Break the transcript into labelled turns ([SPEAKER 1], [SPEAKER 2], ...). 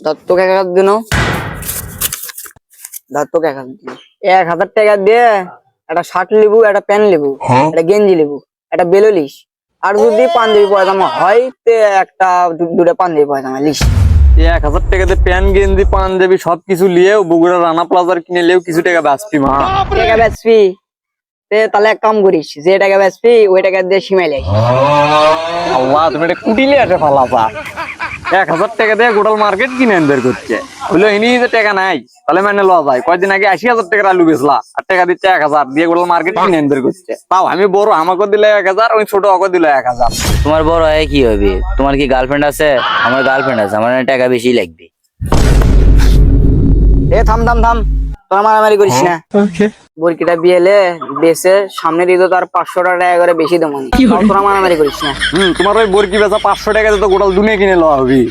[SPEAKER 1] ধর তোকে 1000 দিন, ধর তোকে 1000 দিন, 1000 টাকা দিয়ে একটা শার্ট লিবু, একটা প্যান্ট লিবু, একটা গেঞ্জি লিবু, একটা বেলুলিস, আর যদি পাঞ্জাবি পয়জামা হয় তে একটা দুটো পাঞ্জাবি পয়জামা লিস।
[SPEAKER 2] 1000 টাকাতে প্যান্ট গেঞ্জি পাঞ্জাবি সবকিছু লিয়েও বগুড়া রানা প্লাজার কিনে লিয়েও কিছু টাকা বাঁচবি মা।
[SPEAKER 1] টাকা বেচবি? তাহলে এক কাম করিস, যে টাকা বেচবি ওই টাকা দিয়ে সিমাই লাইস।
[SPEAKER 2] আল্লাহ, তুমি এটা কুটিলে আসে ফালাপা। 1000 টাকা দিয়ে গোটাল মার্কেট কিনে বের করছে, বললো ইনি যে টাকা নাই তাহলে মানে লওয়া যায়। কয়েকদিন আগে 80,000 টাকার আলু বেচলা, আর টাকা দিচ্ছে 1000 দিয়ে গোটাল মার্কেট কিনে বের করছে। তাও আমি বড়, আমাকে দিলে 1000, ওই ছোট ওকে দিল 1000।
[SPEAKER 3] তোমার বড় হয় কি হবে? তোমার কি গার্লফ্রেন্ড আছে? আমার গার্লফ্রেন্ড আছে, আমার টাকা বেশি লাগবে।
[SPEAKER 1] থাম থাম থাম, তোরা মারামারি করিস না। বরকিটা বিয়েলে বেসে সামনে দিত তার 500 টাকা করে বেশি দেবো, তোরা মারামারি করিস না।
[SPEAKER 2] তোমার ওই বরকি বেচা 500 টাকা তো গোটাল দুনিয়া কিনে লওয়া হবি।